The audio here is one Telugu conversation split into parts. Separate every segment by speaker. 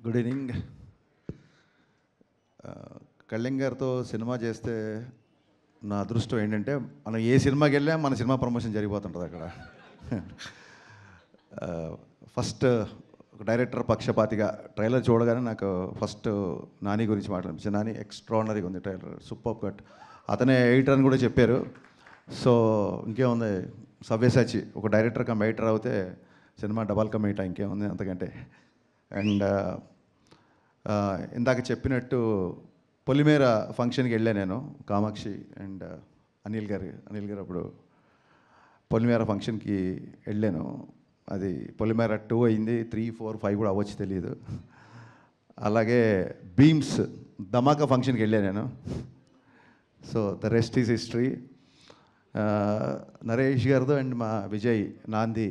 Speaker 1: Good evening. కళ్యాణ్ గారితో సినిమా చేస్తే నా అదృష్టం ఏంటంటే మనం ఏ సినిమాకి వెళ్ళా మన సినిమా ప్రమోషన్ జరిగిపోతుంటుంది అక్కడ. ఫస్ట్ ఒక డైరెక్టర్ పక్షపాతిగా ట్రైలర్ చూడగానే నాకు ఫస్ట్ నాని గురించి మాట్లాడిపించాను. నాని ఎక్స్ట్రాడినరీగా ఉంది ట్రైలర్, సూపర్ కట్. అతనే ఎడిటర్ అని కూడా చెప్పారు. సో ఇంకేముంది, సవ్యసాచి ఒక డైరెక్టర్ కమ్ ఎడిటర్ అవుతే సినిమా డబల్ కమ్ ఎయిటా, ఇంకేముంది అంతకంటే. అండ్ ఇందాక చెప్పినట్టు పొలిమేర ఫంక్షన్కి వెళ్ళా నేను, కామాక్షి అండ్ అనిల్ గారు అప్పుడు పొలిమేర ఫంక్షన్కి వెళ్ళాను. అది పొలిమేర 2 అయింది, 3, 4, 5 కూడా అవ్వచ్చు తెలియదు. అలాగే బీమ్స్ ధమాకా ఫంక్షన్కి వెళ్ళాను నేను. So the rest is history. Naresh గారితో అండ్ మా విజయ్ నాంది.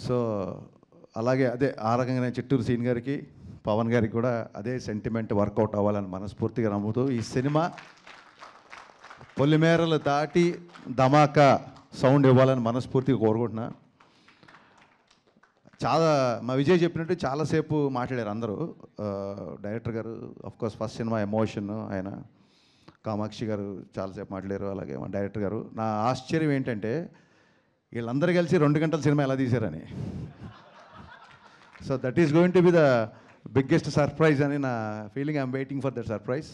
Speaker 1: సో అలాగే అదే ఆ రకంగానే చిట్టూరు సీన్ గారికి, పవన్ గారికి కూడా అదే సెంటిమెంట్ వర్కౌట్ అవ్వాలని మనస్ఫూర్తిగా నమ్ముతూ ఈ సినిమా పొలిమేరలు దాటి ధమాకా సౌండ్ ఇవ్వాలని మనస్ఫూర్తిగా కోరుకుంటున్నా. చాలా మా విజయ్ చెప్పినట్టు చాలాసేపు మాట్లాడారు అందరూ. డైరెక్టర్ గారు కోర్స్ ఫస్ట్ సినిమా ఎమోషన్, ఆయన కామాక్షి గారు చాలాసేపు మాట్లాడారు, అలాగే మా డైరెక్టర్ గారు. నా ఆశ్చర్యం ఏంటంటే వీళ్ళందరూ కలిసి 2 గంటల సినిమా ఎలా తీశారని. So that is going to be the biggest surprise అని నా feeling. I'm waiting for that surprise.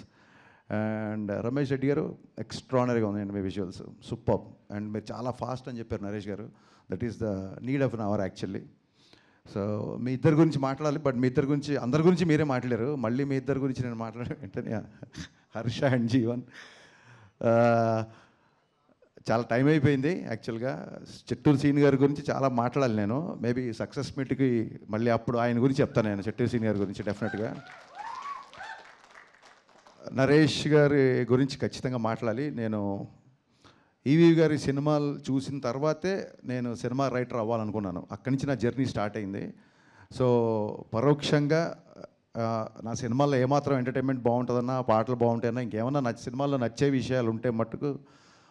Speaker 1: And Ramesh Reddy గారు ఎక్స్ట్రానరీగా ఉందండి మీ విజువల్స్, సూపర్. అండ్ మీరు చాలా ఫాస్ట్ అని చెప్పారు నరేష్ గారు. That is the need of an hour actually. So మీ ఇద్దరి గురించి మాట్లాడాలి, బట్ మీ ఇద్దరి గురించి అందరి గురించి మీరే మాట్లాడారు. మళ్ళీ మీ ఇద్దరి గురించి నేను మాట్లాడే వెంటనే హర్ష అండ్ జీవన్. చాలా టైం అయిపోయింది యాక్చువల్గా. చిట్టూరు సీన్ గారి గురించి చాలా మాట్లాడాలి నేను. మేబీ సక్సెస్ మీట్కి మళ్ళీ అప్పుడు ఆయన గురించి చెప్తాను నేను, చిట్టూరు సీన్ గారి గురించి డెఫినెట్గా. నరేష్ గారి గురించి ఖచ్చితంగా మాట్లాడాలి. నేను ఈవీ గారి సినిమాలు చూసిన తర్వాతే నేను సినిమా రైటర్ అవ్వాలనుకున్నాను. అక్కడి నుంచి నా జర్నీ స్టార్ట్ అయింది. సో పరోక్షంగా నా సినిమాల్లో ఏమాత్రం ఎంటర్టైన్మెంట్ బాగుంటుందన్నా, పాటలు బాగుంటాయన్నా, ఇంకేమన్నా సినిమాల్లో నచ్చే విషయాలు ఉంటే మట్టుకు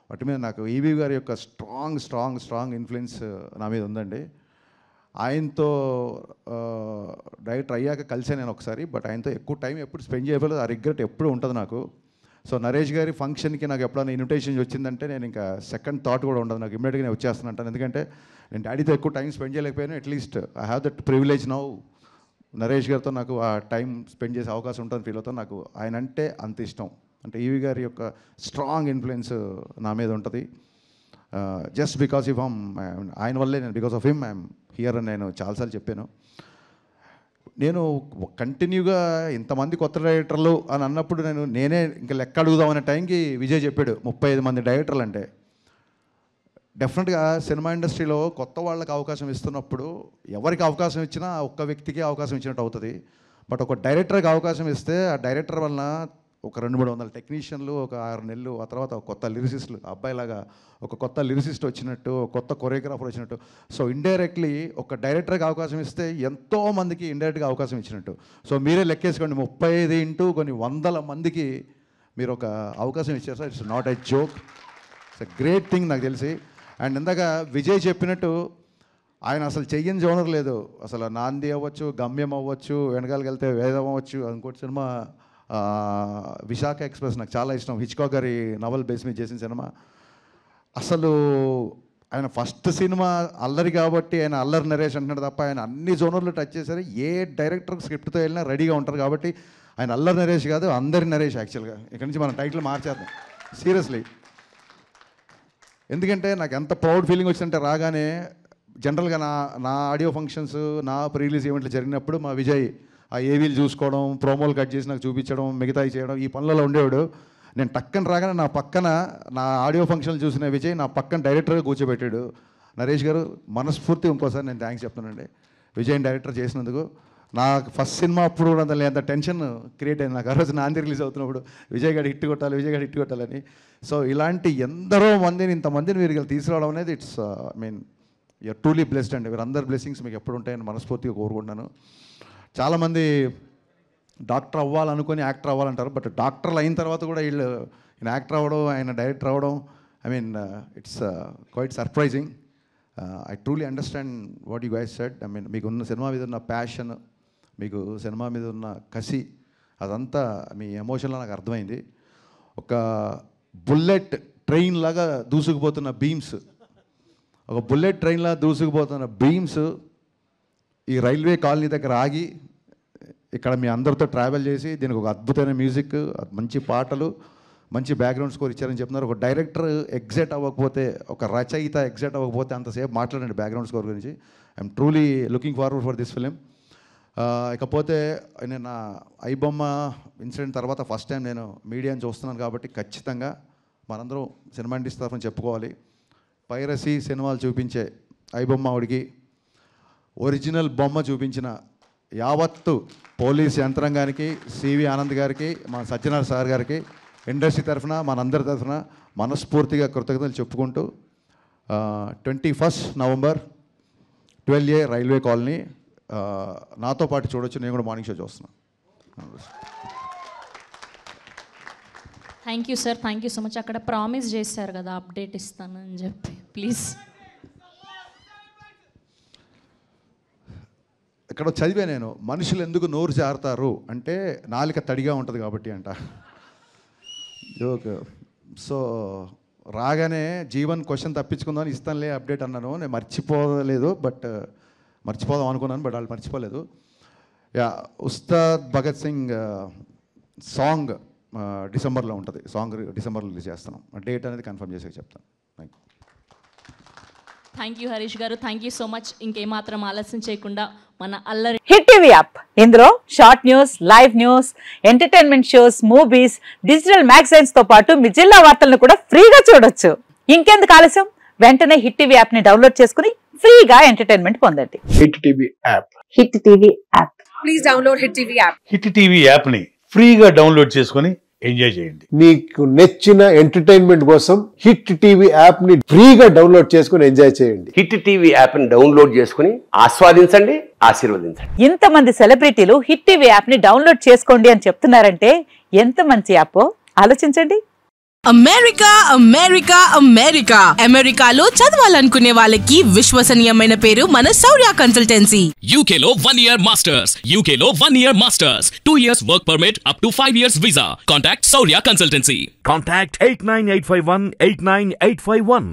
Speaker 1: వాటి మీద నాకు ఈవీ గారి యొక్క స్ట్రాంగ్ ఇన్ఫ్లుయెన్స్ నా మీద ఉందండి. ఆయనతో డైరెక్టర్ అయ్యాక కలిసే నేను ఒకసారి, బట్ ఆయనతో ఎక్కువ టైం ఎప్పుడు స్పెండ్ చేయలేదు. ఆ రిగ్రెట్ ఎప్పుడు ఉంటుంది నాకు. సో నరేష్ గారి ఫంక్షన్కి నాకు ఎప్పుడైనా ఇన్విటేషన్ వచ్చిందంటే నేను ఇంకా సెకండ్ థాట్ కూడా ఉండదు నాకు, ఇమ్మీడియట్గా నేను వచ్చేస్తాను అంటాను. ఎందుకంటే నేను డాడీతో ఎక్కువ టైం స్పెండ్ చేయలేకపోయాను. At least I have that privilege now. Naresh గారితో నాకు ఆ టైం స్పెండ్ చేసే అవకాశం ఉంటుంది ఫీల్ అవుతాను. నాకు ఆయన అంటే అంత ఇష్టం. అంటే ఈవీ గారి యొక్క స్ట్రాంగ్ ఇన్ఫ్లుయెన్స్ నా మీద ఉంటుంది. జస్ట్ బికాస్ ఆఫ్ ఆయన వల్లే నేను, because of him I'm here అని నేను చాలాసార్లు చెప్పాను. నేను కంటిన్యూగా ఇంతమంది కొత్త డైరెక్టర్లు అని అన్నప్పుడు నేనే ఇంకా లెక్క అడుగుదామనే టైంకి విజయ్ చెప్పాడు 35 మంది డైరెక్టర్లు అంటే. డెఫినెట్గా సినిమా ఇండస్ట్రీలో కొత్త వాళ్ళకి అవకాశం ఇస్తున్నప్పుడు ఎవరికి అవకాశం ఇచ్చినా ఒక్క వ్యక్తికే అవకాశం ఇచ్చినట్టు అవుతుంది. బట్ ఒక డైరెక్టర్కి అవకాశం ఇస్తే ఆ డైరెక్టర్ వలన ఒక 200-300 టెక్నీషియన్లు, ఒక 6 నెలలు, ఆ తర్వాత ఒక కొత్త లిరిసిస్టులు, అబ్బాయిలాగా ఒక కొత్త లిరిసిస్ట్ వచ్చినట్టు, కొత్త కొరియోగ్రాఫర్ వచ్చినట్టు. సో ఇండైరెక్ట్లీ ఒక డైరెక్టర్కి అవకాశం ఇస్తే ఎంతోమందికి ఇండైరెక్ట్గా అవకాశం ఇచ్చినట్టు. సో మీరే లెక్కేసుకోండి, 35 ఇంటూ కొన్ని వందల మందికి మీరు ఒక అవకాశం ఇచ్చారు sir. It's not a joke, it's a great thing నాకు తెలిసి. అండ్ ఇందాక విజయ్ చెప్పినట్టు ఆయన అసలు చెయ్యని జోనర్ లేదు. అసలు నాంది అవ్వచ్చు, గమ్యం అవ్వచ్చు, వెనకాలకి వెళ్తే వేదం అవ్వచ్చు, ఇంకోటి సినిమా విశాఖ ఎక్స్ప్రెస్ నాకు చాలా ఇష్టం, హిచ్కాక్ గారి నవల్ బేస్ మీద చేసిన సినిమా. అసలు ఆయన ఫస్ట్ సినిమా అల్లరి కాబట్టి ఆయన అల్లరి నరేష్ అంటున్నాడు తప్ప ఆయన అన్ని జోనర్లు టచ్ చేశారు. ఏ డైరెక్టర్ స్క్రిప్ట్తో వెళ్ళినా రెడీగా ఉంటారు కాబట్టి ఆయన అల్లరి నరేష్ కాదు, అందరి నరేష్. యాక్చువల్గా ఇక్కడి నుంచి మనం టైటిల్ మార్చేద్దాం సీరియస్లీ. ఎందుకంటే నాకు ఎంత ప్రౌడ్ ఫీలింగ్ వచ్చిందంటే రాగానే జనరల్గా నా ఆడియో ఫంక్షన్స్, నా ప్రీ రిలీజ్ ఈవెంట్లు జరిగినప్పుడు మా విజయ్ ఆ ఏవీలు చూసుకోవడం, ప్రోమోలు కట్ చేసి నాకు చూపించడం, మిగతాయి చేయడం, ఈ పనులలో ఉండేవాడు. నేను టక్కన రాగానే నా పక్కన నా ఆడియో ఫంక్షన్లు చూసిన విజయ్ నా పక్కన డైరెక్టర్గా కూర్చోబెట్టాడు. నరేష్ గారు మనస్ఫూర్తి ఇంకోసారి నేను థ్యాంక్స్ చెప్తానండి విజయ్ డైరెక్టర్ చేసినందుకు. నాకు ఫస్ట్ సినిమా అప్పుడు కూడా అంత టెన్షన్ క్రియేట్ అయింది నాకు. ఆ రోజు నాంది రిలీజ్ అవుతున్నప్పుడు విజయ్ గారు హిట్ కొట్టాలని. సో ఇలాంటి ఎందరో మందిని, ఇంతమందిని మీరు తీసుకురావడం అనేది ఇట్స్ యూఆర్ ట్రూలీ బ్లెస్డ్ అండి. వీరందరి బ్లెస్సింగ్స్ మీకు ఎప్పుడు ఉంటాయని మనస్ఫూర్తిగా కోరుకుంటున్నాను. చాలామంది డాక్టర్ అవ్వాలనుకొని యాక్టర్ అవ్వాలంటారు, బట్ డాక్టర్లు అయిన తర్వాత కూడా ఈయన యాక్టర్ అవ్వడం, ఆయన డైరెక్టర్ అవ్వడం, it's quite surprising. I truly understand what you guys said. మీకున్న సినిమా మీద ఉన్న ప్యాషన్, మీకు సినిమా మీద ఉన్న కసి అదంతా మీ ఎమోషన్లో నాకు అర్థమైంది. ఒక బుల్లెట్ ట్రైన్ లాగా దూసుకుపోతున్న బీమ్స్, ఒక బుల్లెట్ ట్రైన్లా దూసుకుపోతున్న బీమ్స్ ఈ రైల్వే కాలనీ దగ్గర ఆగి ఇక్కడ మీ అందరితో ట్రావెల్ చేసి దీనికి ఒక అద్భుతమైన మ్యూజిక్, మంచి పాటలు, మంచి బ్యాక్గ్రౌండ్ స్కోర్ ఇచ్చారని చెప్తున్నారు. ఒక డైరెక్టర్ ఎగ్జైట్ అవ్వకపోతే, ఒక రచయిత ఎగ్జైట్ అవ్వకపోతే అంతసేపు మాట్లాడండి బ్యాక్గ్రౌండ్ స్కోర్ గురించి. I'm truly looking forward for this film. ఇకపోతే నేను నా ఐబొమ్మ ఇన్సిడెంట్ తర్వాత ఫస్ట్ టైం నేను మీడియాని చూస్తున్నాను కాబట్టి ఖచ్చితంగా మనందరం సినిమా ఇండస్ట్రీ తరఫున చెప్పుకోవాలి. పైరసీ సినిమాలు చూపించే ఐబొమ్మ ఆవిడికి, ఒరిజినల్ బొమ్మ చూపించిన యావత్తు పోలీస్ యంత్రాంగానికి, సివి ఆనంద్ గారికి, మా సత్యనారాయణ సార్ గారికి, ఇండస్ట్రీ తరఫున మనందరి తరఫున మనస్ఫూర్తిగా కృతజ్ఞతలు చెప్పుకుంటూ 21 నవంబర్ 12A రైల్వే కాలనీ నాతో పాటు చూడొచ్చు. నేను కూడా మార్నింగ్ షో చూస్తున్నాను.
Speaker 2: Thank you sir, thank you so much. అక్కడ ప్రామిస్ చేశారు కదా అప్డేట్ ఇస్తానని చెప్పి, ప్లీజ్.
Speaker 1: ఇక్కడ చదివా నేను, మనుషులు ఎందుకు నోరు జారుతారు అంటే నాలుక తడిగా ఉంటుంది కాబట్టి అంట. జోక్. సో రాగానే జీవన్ క్వశ్చన్ తప్పించుకుందామని ఇస్తానులే అప్డేట్ అన్నాను. నేను మర్చిపోలేదు, బట్ మర్చిపోదాం అనుకున్నాను, బట్ వాళ్ళు మర్చిపోలేదు. ఉస్తాద్ భగత్ సింగ్ సాంగ్ డిసెంబర్లో ఉంటుంది. సాంగ్ డిసెంబర్లో రిలీజ్ చేస్తున్నాం. డేట్ అనేది కన్ఫర్మ్ చేసి చెప్తాను.
Speaker 2: థ్యాంక్ యూ హరీష్ గారు, థ్యాంక్ యూ సో మచ్. ఇంకేమాత్రం ఆలస్యం చేయకుండా మన అల్లరి
Speaker 3: హిట్ టీవీ యాప్, ఇందులో short news, live news, entertainment shows, movies, digital magazines తో పాటు మీ జిల్లా వార్తలను కూడా ఫ్రీగా చూడొచ్చు. ఇంకెందుకు ఆలస్యం, వెంటనే హిట్ టీవీ యాప్ ని డౌన్లోడ్ చేసుకుని ఫ్రీగా ఎంటర్టైన్మెంట్ పొందండి.
Speaker 4: Hit TV app,
Speaker 3: hit TV app,
Speaker 5: please download hit TV app.
Speaker 4: Hit TV app ని ఫ్రీగా డౌన్లోడ్ చేసుకుని ఎంజాయ్ చేయండి.
Speaker 6: మీకు నచ్చిన ఎంటర్టైన్మెంట్ కోసం హిట్ టీవీ యాప్ ని ఫ్రీగా డౌన్లోడ్ చేసుకుని ఎంజాయ్ చేయండి.
Speaker 7: హిట్ టీవీ యాప్ ని డౌన్లోడ్ చేసుకుని ఆస్వాదించండి, ఆశీర్వదించండి.
Speaker 3: ఇంతమంది సెలబ్రిటీలు హిట్ టీవీ యాప్ ని డౌన్లోడ్ చేసుకోండి అని చెప్తున్నారంటే ఎంత మంచి యాప్ ఆలోచించండి.
Speaker 5: అమెరికా అమెరికా అమెరికా అమెరికాలో చదవాలనుకునే వాళ్ళకి విశ్వసనీయమైన పేరు మన శౌర్య కన్సల్టెన్సీ.
Speaker 8: UK లో 1 year masters, UK లో 1 year masters, 2 years work permit up to 5 years visa. Contact Saurya Consultancy.
Speaker 9: Contact 89851 89851.